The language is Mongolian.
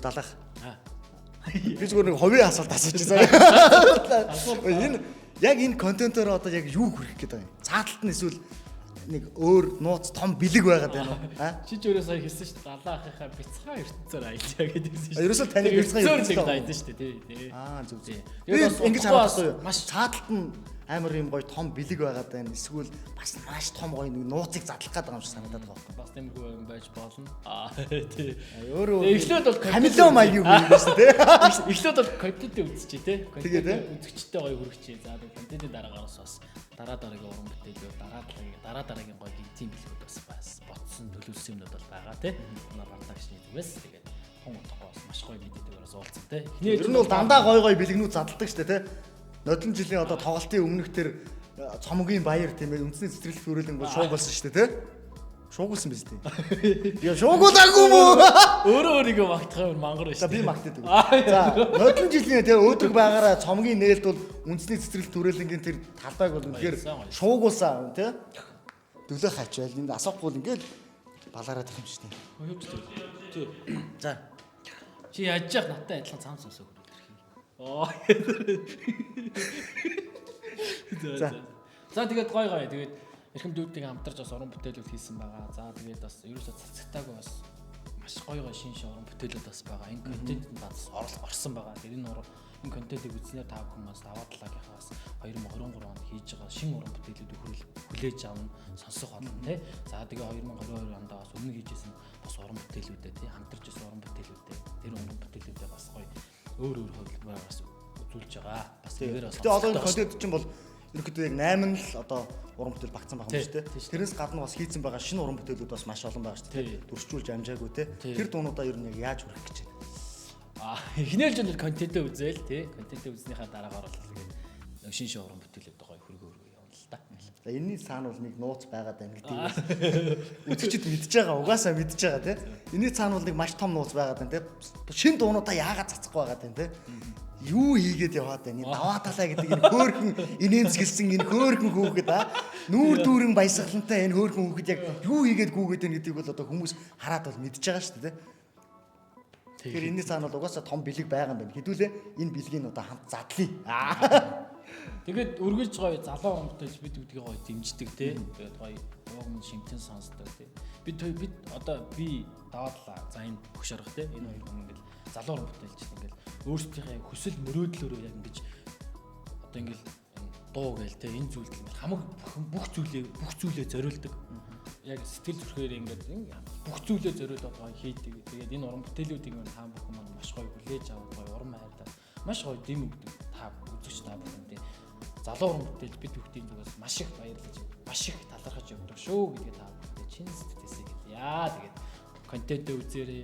далах. Би зүгээр нэг ховын асуулт асууж байгаа. Энэ яг энэ контентоор одоо яг юу хүрэх гээд байгаа юм? Цааталт нь эсвэл нэг өөр нууц том бэлэг байгаад байна уу? Чи ч өөрөө сая хэлсэн шүү дээ. Далаа ахыхаа бяцхан ертөнцөөр аялаа гэдэг хэлсэн шүү дээ. Ерөөсөө таны бяцхан ертөнцөөр аялаа шүү дээ тий. Зүг. Тэгээд бас ингэж харахгүй юу? Маш цааталт нь амар юм гоё том бэлэг байгаад байна. Эсвэл бас маш том гоё нэг нууцыг задлах гээд байгаа юм шиг санагдаад байгаа юм. Бас тиймэрхүү юм байж болно. Тий. Өөрөө эхлээд бол камелон маягийн хүн юм шүү дээ. Эхлээд бол контентээ үзчихье тий. Контент үзэгчтэй гоё хүрчихье. За контентын дараагаас бас дараагийн уран бүтээлүүд дараагийн гоё тийм бэлгүүд бас ботсон төлөвлөсөн юмнууд бол байгаа тий. Манай бардагчны зүгээс тэгээд хон утгагүй бас маш гоё мэдээтэйгээр бас уулзсан тий. Ер нь бол дандаа гоё бэлгнүүд задлагдаг шүү дээ тий. Нодлон жилийн одоо тоглолтын өмнөх тэр цомгийн баяр тийм ээ үндэсний цэцэрлэг төрөлн бол шууг болсон шүү дээ тий. Шуугуулсан биз дээ. Яа шуугуулаагүй мүү? Өөрийгөө магтахаар мангар шүү. За би магтдаг. За нодлон жилийн тий өөдрөг байгаараа цомгийн нээлт бол үндэсний цэцэрлэг төрөлнгийн тэр талбайг бол үнэхээр шуугуулсан тий. Дөлөө хачвал энд асахгүй ингээл балаараад их юм шүү дээ. Тий. За чи яаж яах надтай адилхан цаам сонсоо хөрөв. За тэгээд гоё тэгээд эрхэм дүүдийг хамтарч бас уран бүтээлүүд хийсэн байгаа. За тэгээд бас ерөөсөө цацагтаагүй бас маш гоё шин уран бүтээлүүд бас байгаа. Энэ контентэнд бас орсон байгаа. Тэр энэ контентыг үзнээр та бүхэн бас даваадлаагийнхаа бас 2023 онд хийж байгаа шин уран бүтээлүүдийг хүлээж авна, сонсох болно тий. За тэгээд 2022 онд бас өмнө хийжсэн бас уран бүтээлүүдээ тий хамтарч ирсэн уран бүтээлүүдээ тэр уран бүтээлүүдээ бас гоё өөр хөдөлмөр бас үзүүлж байгаа. Бас тэгэр бас. Тэгээ одоо энэ контент чинь бол ерөнхийдөө яг 8 л одоо уран бүтээл багтсан байгаа юм шүү дээ. Тэрнээс гадна бас хийцэн байгаа шинэ уран бүтээлүүд бас маш олон байгаа шүү дээ. Дүрсчүүлж амжаагүй те. Тэр дуунуудаа ер нь яг яаж хүрэх гэж байна? Эхнэр жил контентээ үзээл те. Контентээ үзнийхаа дараагаар бол тэгээд шинэ уран бүтээлүүд гоё хөргөө явна л та. За энэний цаана бол нэг нууц байгаад байна гэдэг. Үзэгчд мэдж байгаа, угаасаа мэдж байгаа те. Энэний цаана бол нэг маш том нууц байгаад байна те. Шинэ дуунуудаа яагаад цацахгүй байгаад байна те. Юу хийгээд яваад байна? Даваа талаа гэдэг энэ хөөрхөн инээмсэглсэн энэ хөөрхөн хүүхэд нүүр дүүрэн баясгалантай энэ хөөрхөн хүүхэд яг юу хийгээд гүгээд байна гэдгийг бол одоо хүмүүс хараад бол мэдж байгаа шүү дээ. Тэгэхээр энэний цаана бол угаасаа том бэлэг байгаа юм байна. Хэдүүлээ энэ бэлгийг одоо хамт задлаа. Тэгээд өргөж гоё залуу уран бүтээлч бид үдгийг гоё дэмждэг те. Тэгээд гоё уугны шимтэн сонсдог те. Бид одоо би даваадлаа. За энэ хөшөрөх те. Энэ хоёр хүн ингээл залуу уран бүтээлч ингээл өөрсдийнхээ хүсэл мөрөөдлөөрөө яг ингэж одоо ингээл дуу гээл те энэ зүйлд хамаг бүх зүйлээ зориулдаг. Яг сэтгэл зүрхээр ингээд бүх зүйлээ зориулаад гоё хийдэг. Тэгээд энэ уран бүтээлүүдийг хаан бүхэн маань маш гоё хүлээж аваад гоё уран хайртай маш гоё дэм өгдөг. Та үзэгч та бүхэн тийм залуу уран бүтээл бид бүхтийн зүгээс маш их баярлаж маш их талархаж явдаг шүү гэдгээ та бүхэнд чин сэтгэлээсээ хэлье. Тэгээд контентээ үзээрэй.